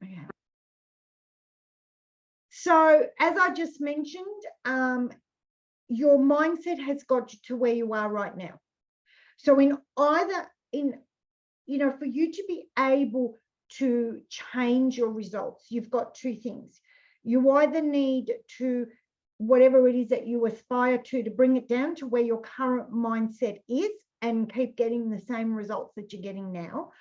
Okay. So as I just mentioned, your mindset has got you to where you are right now. So for you to be able to change your results, you've got two things. You either need to, whatever it is that you aspire to bring it down to where your current mindset is and keep getting the same results that you're getting now.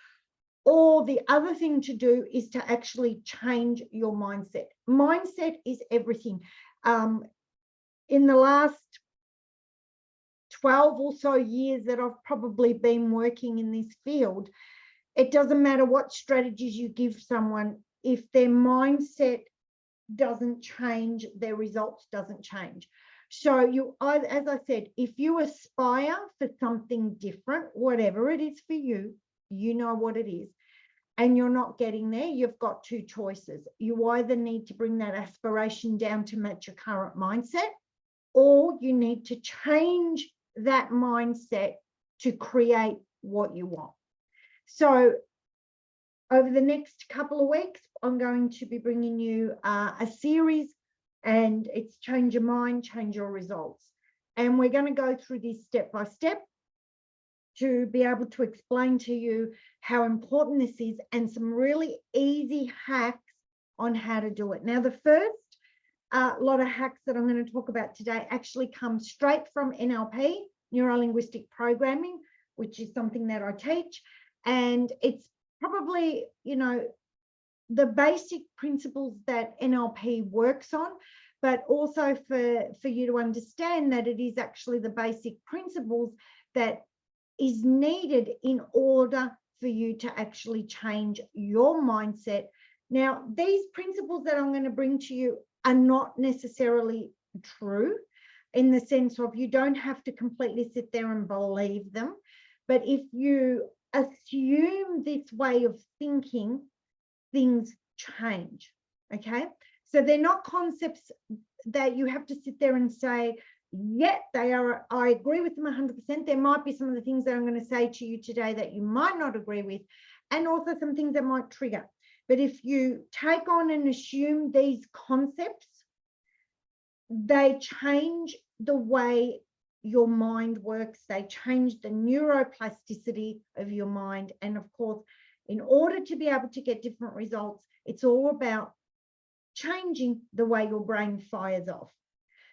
Or the other thing to do is to actually change your mindset. Mindset is everything. In the last 12 or so years that I've probably been working in this field, it doesn't matter what strategies you give someone, if their mindset doesn't change, their results doesn't change. So as I said, if you aspire for something different, whatever it is for you, you know what it is, and you're not getting there, you've got two choices. You either need to bring that aspiration down to match your current mindset, or you need to change that mindset to create what you want. So over the next couple of weeks, I'm going to be bringing you a series, and it's Change Your Mind, Change Your Results. And we're going to go through this step by step to be able to explain to you how important this is and some really easy hacks on how to do it. Now, the first lot of hacks that I'm going to talk about today actually come straight from NLP, Neuro-Linguistic Programming, which is something that I teach. And it's probably, the basic principles that NLP works on, but also for you to understand that it is actually the basic principles that is needed in order for you to actually change your mindset. Now, these principles that I'm going to bring to you are not necessarily true in the sense of you don't have to completely sit there and believe them. But if you assume this way of thinking, things change, okay? So they're not concepts that you have to sit there and say, yeah, they are, I agree with them 100%. There might be some of the things that I'm going to say to you today that you might not agree with, and also some things that might trigger. But if you take on and assume these concepts, they change the way your mind works. They change the neuroplasticity of your mind. And of course, in order to be able to get different results, it's all about changing the way your brain fires off.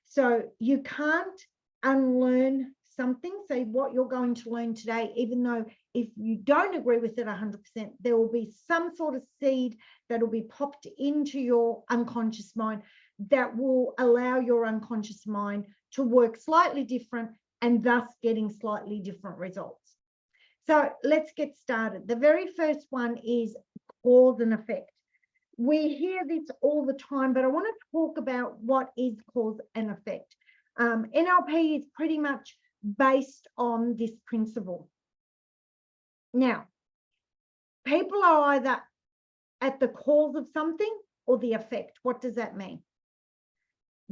So you can't unlearn something. So what you're going to learn today, even though if you don't agree with it 100%, there will be some sort of seed that will be popped into your unconscious mind that will allow your unconscious mind to work slightly different and thus getting slightly different results. So let's get started. The very first one is cause and effect. We hear this all the time, but I want to talk about what is cause and effect. NLP is pretty much based on this principle. Now, people are either at the cause of something or the effect. What does that mean?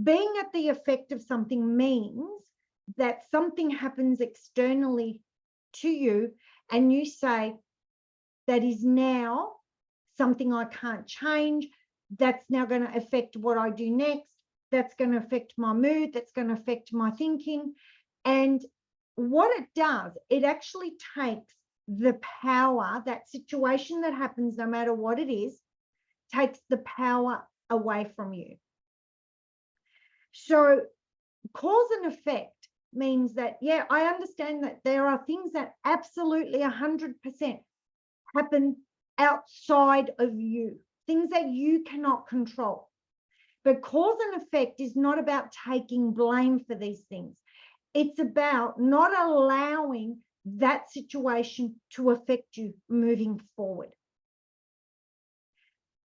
Being at the effect of something means that something happens externally to you and you say, that is now something I can't change. That's now going to affect what I do next. That's going to affect my mood. That's going to affect my thinking. And what it does, it actually takes the power, that situation that happens, no matter what it is, takes the power away from you. So cause and effect means that, yeah, I understand that there are things that absolutely 100% happen outside of you, things that you cannot control. But cause and effect is not about taking blame for these things. It's about not allowing that situation to affect you moving forward.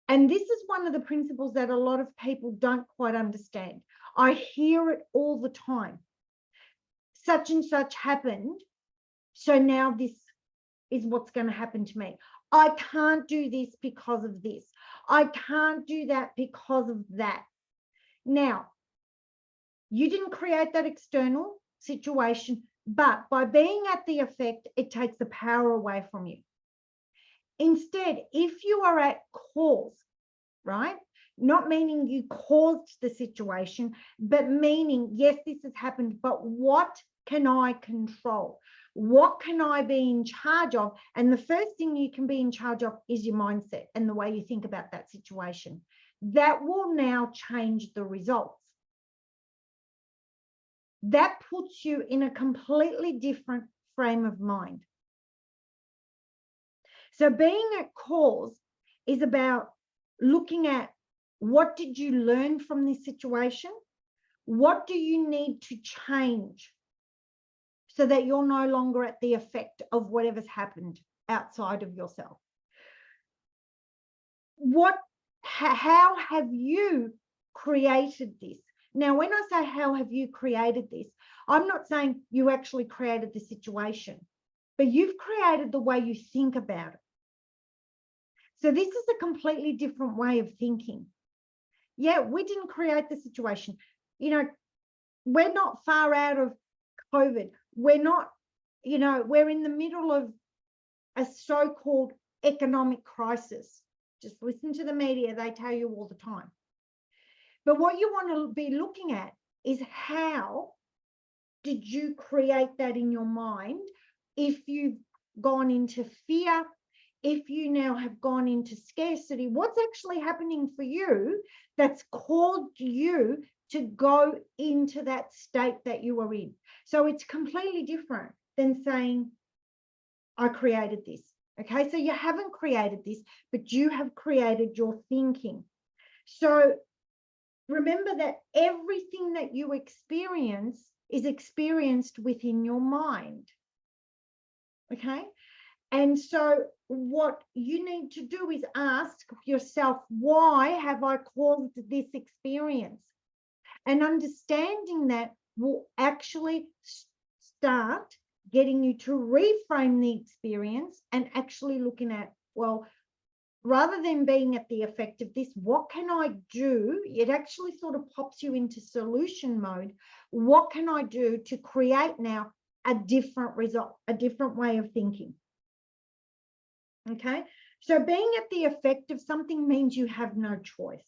And this is one of the principles that a lot of people don't quite understand. I hear it all the time. Such and such happened, so now this is what's going to happen to me. I can't do this because of this. I can't do that because of that. Now, you didn't create that external situation, but by being at the effect, it takes the power away from you. Instead, if you are at cause, right? Not meaning you caused the situation, but meaning, yes, this has happened, but what can I control? What can I be in charge of? And the first thing you can be in charge of is your mindset and the way you think about that situation. That will now change the results. That puts you in a completely different frame of mind. So being at cause is about looking at, what did you learn from this situation? What do you need to change so that you're no longer at the effect of whatever's happened outside of yourself? How have you created this? Now, when I say how have you created this, I'm not saying you actually created the situation, but you've created the way you think about it. So this is a completely different way of thinking. Yeah, we didn't create the situation. You know, we're not far out of COVID. We're not, we're in the middle of a so-called economic crisis. Just listen to the media, they tell you all the time. But what you want to be looking at is, how did you create that in your mind? If you've gone into fear, if you now have gone into scarcity, what's actually happening for you that's caused you to go into that state that you are in? So it's completely different than saying, I created this. Okay, so you haven't created this, but you have created your thinking. So remember that everything that you experience is experienced within your mind. Okay, and so what you need to do is ask yourself, why have I caused this experience? And understanding that will actually start getting you to reframe the experience and actually looking at, well, rather than being at the effect of this, what can I do? It actually sort of pops you into solution mode. What can I do to create now a different result, a different way of thinking? Okay, so being at the effect of something means you have no choice.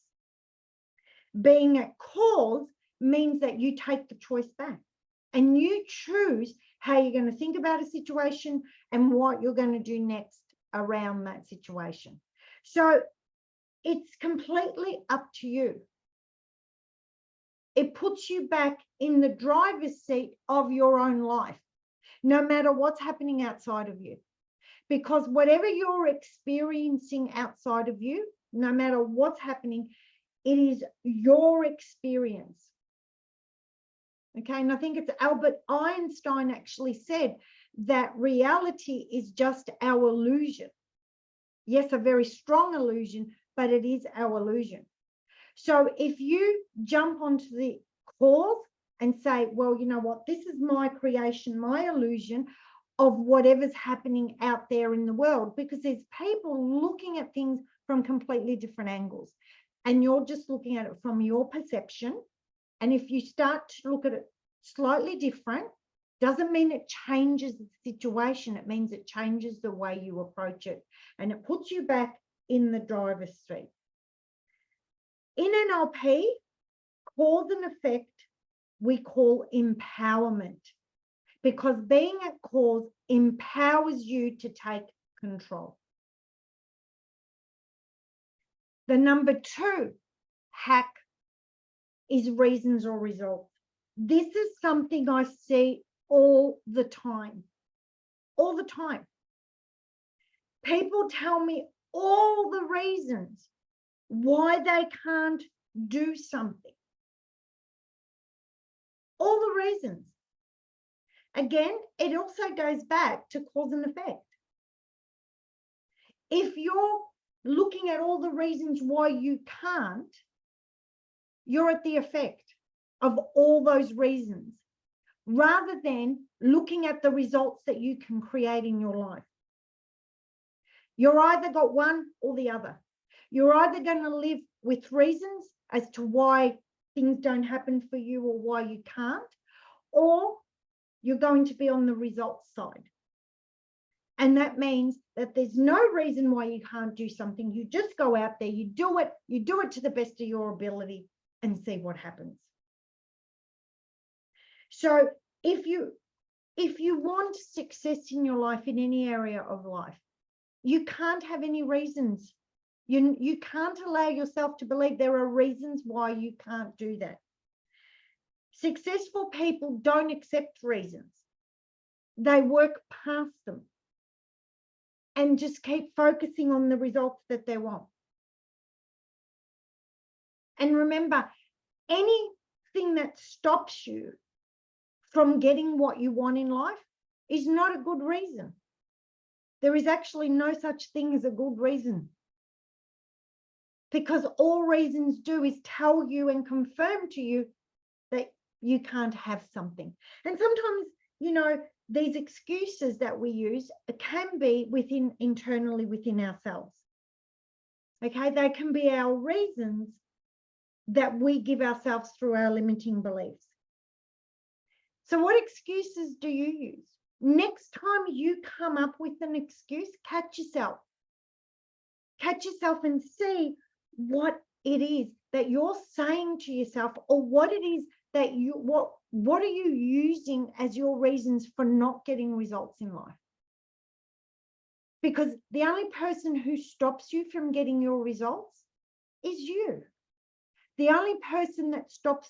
Being at cause means that you take the choice back and you choose how you're going to think about a situation and what you're going to do next around that situation. So it's completely up to you. It puts you back in the driver's seat of your own life, no matter what's happening outside of you. Because whatever you're experiencing outside of you, no matter what's happening, it is your experience. Okay, and I think it's Albert Einstein actually said that reality is just our illusion. Yes, a very strong illusion, but it is our illusion. So if you jump onto the cause and say, well, you know what, this is my creation, my illusion of whatever's happening out there in the world, because there's people looking at things from completely different angles, and you're just looking at it from your perception. And if you start to look at it slightly different, doesn't mean it changes the situation. It means it changes the way you approach it, and it puts you back in the driver's seat. In NLP, cause and effect we call empowerment, because being at cause empowers you to take control. The number 2 hack is reasons or results. This is something I see all the time. All the time. People tell me all the reasons why they can't do something. All the reasons. Again, it also goes back to cause and effect. If you're looking at all the reasons why you can't, you're at the effect of all those reasons, rather than looking at the results that you can create in your life. You're either got one or the other. You're either going to live with reasons as to why things don't happen for you or why you can't, or you're going to be on the results side. And that means that there's no reason why you can't do something. You just go out there, you do it to the best of your ability and see what happens. So if you want success in your life, in any area of life, you can't have any reasons. You can't allow yourself to believe there are reasons why you can't do that. Successful people don't accept reasons. They work past them and just keep focusing on the results that they want. And remember, anything that stops you from getting what you want in life is not a good reason. There is actually no such thing as a good reason, because all reasons do is tell you and confirm to you that you can't have something. And sometimes, these excuses that we use can be internally within ourselves. Okay, they can be our reasons that we give ourselves through our limiting beliefs. So what excuses do you use? Next time you come up with an excuse, catch yourself and see what it is that you're saying to yourself, or what it is that what are you using as your reasons for not getting results in life? Because the only person who stops you from getting your results is you. The only person that stops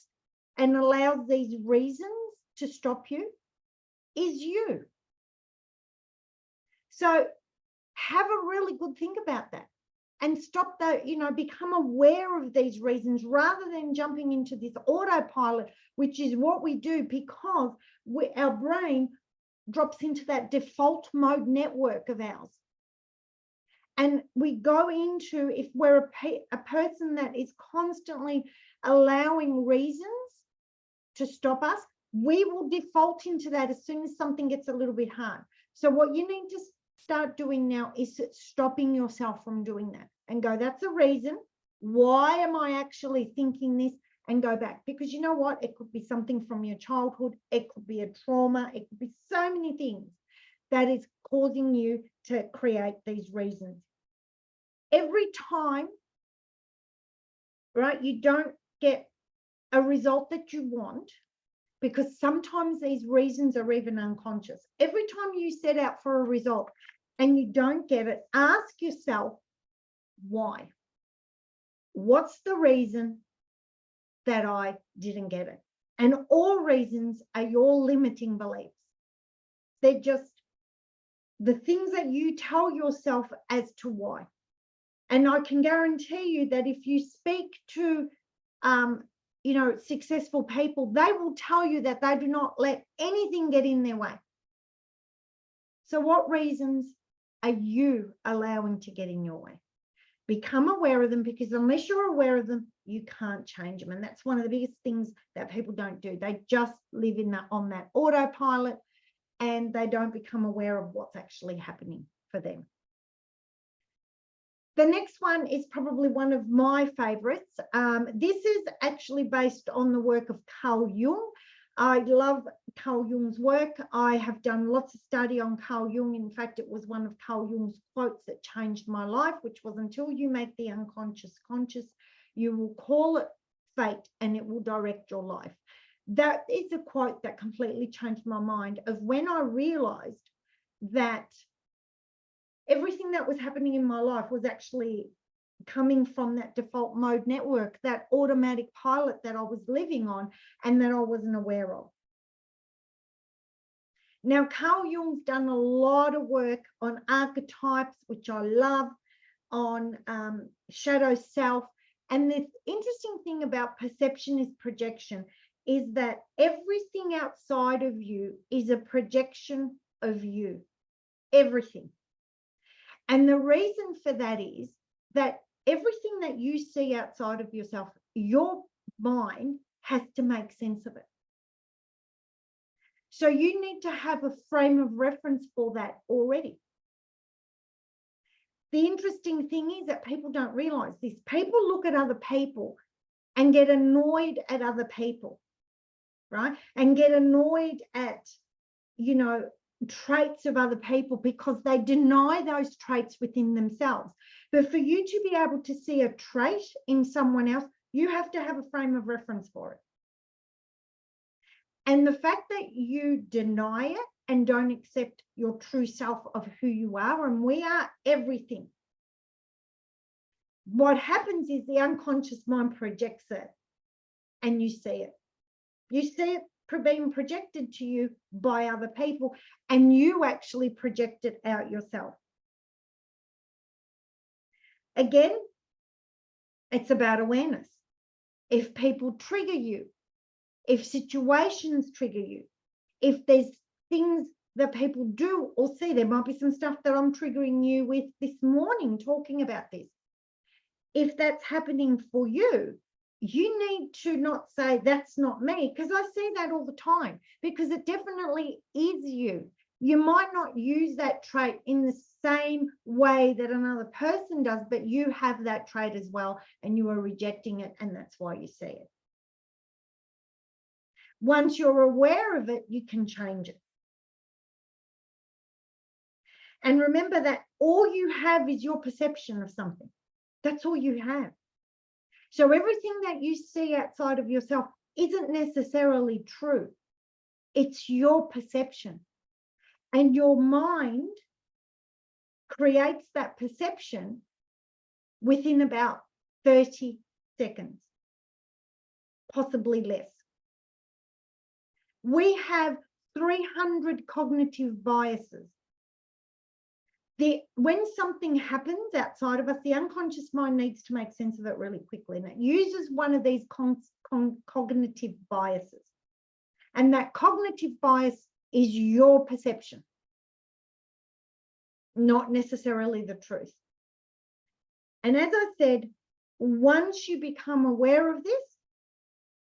and allows these reasons to stop you is you. So have a really good think about that and stop that, become aware of these reasons rather than jumping into this autopilot, which is what we do because our brain drops into that default mode network of ours. And we go into, if we're a person that is constantly allowing reasons to stop us, we will default into that as soon as something gets a little bit hard. So what you need to start doing now is stopping yourself from doing that and go, that's a reason. Why am I actually thinking this? And go back, because you know what? It could be something from your childhood. It could be a trauma. It could be so many things that is causing you to create these reasons. Every time, right, you don't get a result that you want, because sometimes these reasons are even unconscious. Every time you set out for a result and you don't get it, ask yourself, why? What's the reason that I didn't get it? And all reasons are your limiting beliefs. They're just the things that you tell yourself as to why. And I can guarantee you that if you speak to successful people, they will tell you that they do not let anything get in their way. So what reasons are you allowing to get in your way? Become aware of them, because unless you're aware of them, you can't change them. And that's one of the biggest things that people don't do. They just live on that autopilot, and they don't become aware of what's actually happening for them. The next one is probably one of my favorites. This is actually based on the work of Carl Jung. I love Carl Jung's work. I have done lots of study on Carl Jung. In fact, it was one of Carl Jung's quotes that changed my life, which was, until you make the unconscious conscious, you will call it fate and it will direct your life. That is a quote that completely changed my mind of when I realized that everything that was happening in my life was actually coming from that default mode network, that automatic pilot that I was living on and that I wasn't aware of. Now, Carl Jung's done a lot of work on archetypes, which I love, on shadow self. And the interesting thing about perception is projection, is that everything outside of you is a projection of you, everything. And the reason for that is that everything that you see outside of yourself, your mind has to make sense of it. So you need to have a frame of reference for that already. The interesting thing is that people don't realize this. People look at other people and get annoyed at other people, right? And get annoyed at, traits of other people because they deny those traits within themselves. But for you to be able to see a trait in someone else, you have to have a frame of reference for it. And the fact that you deny it and don't accept your true self of who you are, and we are everything. What happens is the unconscious mind projects it and you see it. You see it being projected to you by other people, and you actually project it out yourself. Again, it's about awareness. If people trigger you, if situations trigger you, if there's things that people do or see, there might be some stuff that I'm triggering you with this morning talking about this. If that's happening for you, you need to not say that's not me, because I see that all the time, because it definitely is you. You might not use that trait in the same way that another person does, but you have that trait as well, and you are rejecting it, and that's why you see it. Once you're aware of it, you can change it. And remember that all you have is your perception of something. That's all you have. So everything that you see outside of yourself isn't necessarily true. It's your perception. And your mind creates that perception within about 30 seconds, possibly less. We have 300 cognitive biases. When something happens outside of us, the unconscious mind needs to make sense of it really quickly. And it uses one of these cognitive biases. And that cognitive bias is your perception, not necessarily the truth. And as I said, once you become aware of this,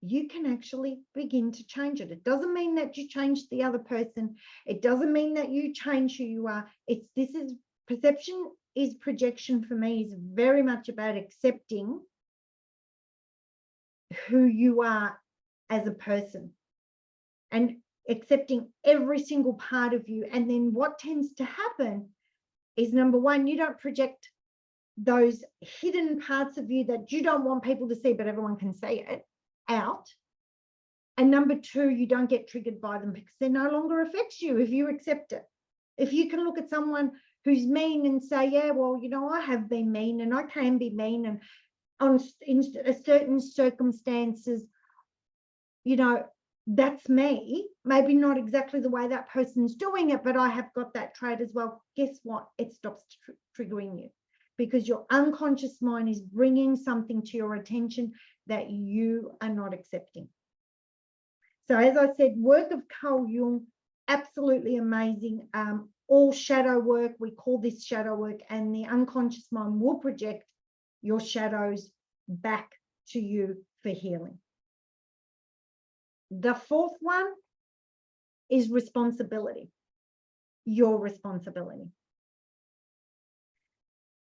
you can actually begin to change it. It doesn't mean that you change the other person. It doesn't mean that you change who you are. Perception is projection for me, is very much about accepting who you are as a person and accepting every single part of you. And then what tends to happen is, number one, you don't project those hidden parts of you that you don't want people to see, but everyone can see it, out. And number two, you don't get triggered by them because they no longer affects you if you accept it. If you can look at someone who's mean and say, yeah, well, you know, I have been mean and I can be mean, and in certain circumstances, you know, that's me. Maybe not exactly the way that person's doing it, but I have got that trait as well. Guess what? It stops triggering you, because your unconscious mind is bringing something to your attention that you are not accepting. So as I said, work of Carl Jung, absolutely amazing. All shadow work, we call this shadow work, and the unconscious mind will project your shadows back to you for healing. The fourth one is responsibility, your responsibility.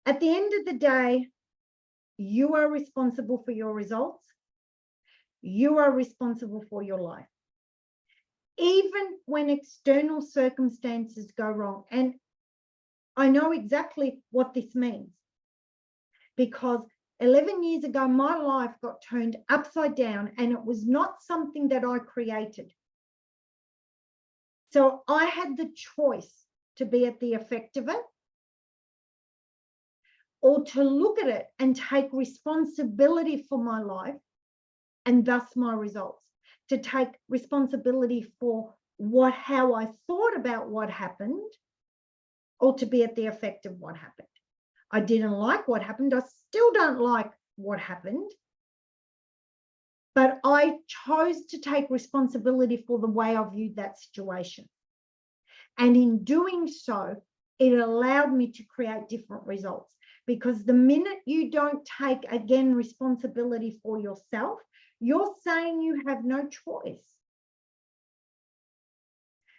At the end of the day, you are responsible for your results. You are responsible for your life. Even when external circumstances go wrong. And I know exactly what this means, because 11 years ago, my life got turned upside down, and it was not something that I created. So I had the choice to be at the effect of it, or to look at it and take responsibility for my life and thus my results. To take responsibility for how I thought about what happened, or to be at the effect of what happened. I didn't like what happened. I still don't like what happened. But I chose to take responsibility for the way I viewed that situation. And in doing so, it allowed me to create different results. Because the minute you don't take, again, responsibility for yourself, you're saying you have no choice.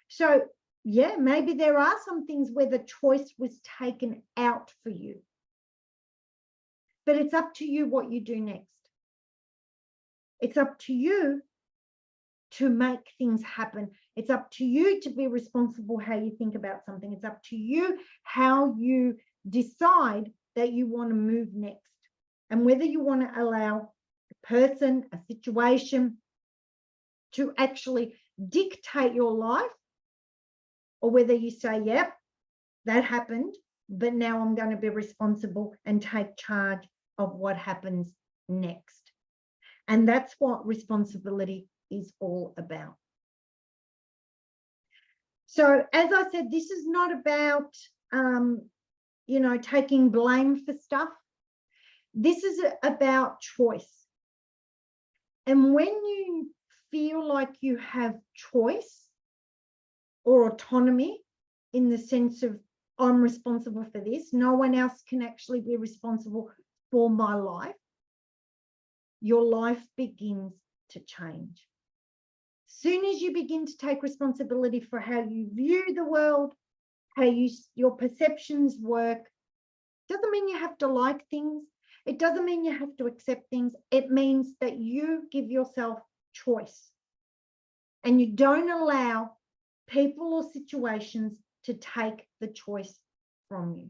So, yeah, maybe there are some things where the choice was taken out for you. But it's up to you what you do next. It's up to you to make things happen. It's up to you to be responsible how you think about something. It's up to you how you decide that you want to move next, and whether you want to allow a person, a situation to actually dictate your life, or whether you say, yep, that happened, but now I'm going to be responsible and take charge of what happens next. And that's what responsibility is all about. So, as I said, this is not about, taking blame for stuff. This is about choice. And when you feel like you have choice or autonomy, in the sense of, I'm responsible for this, no one else can actually be responsible for my life, your life begins to change. Soon as you begin to take responsibility for how you view the world, how your perceptions work, doesn't mean you have to like things. It doesn't mean you have to accept things. It means that you give yourself choice, and you don't allow people or situations to take the choice from you.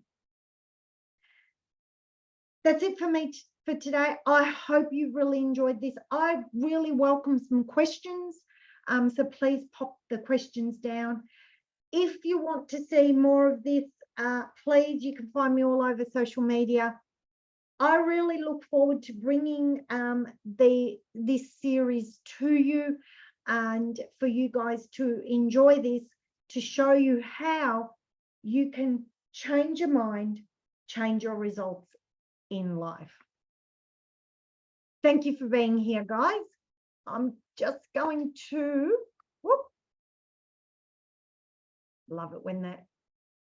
That's it for me for today. I hope you really enjoyed this. I really welcome some questions. So please pop the questions down. If you want to see more of this, please, you can find me all over social media. I really look forward to bringing this series to you, and for you guys to enjoy this, to show you how you can change your mind, change your results in life. Thank you for being here, guys. I'm just going to, love it when that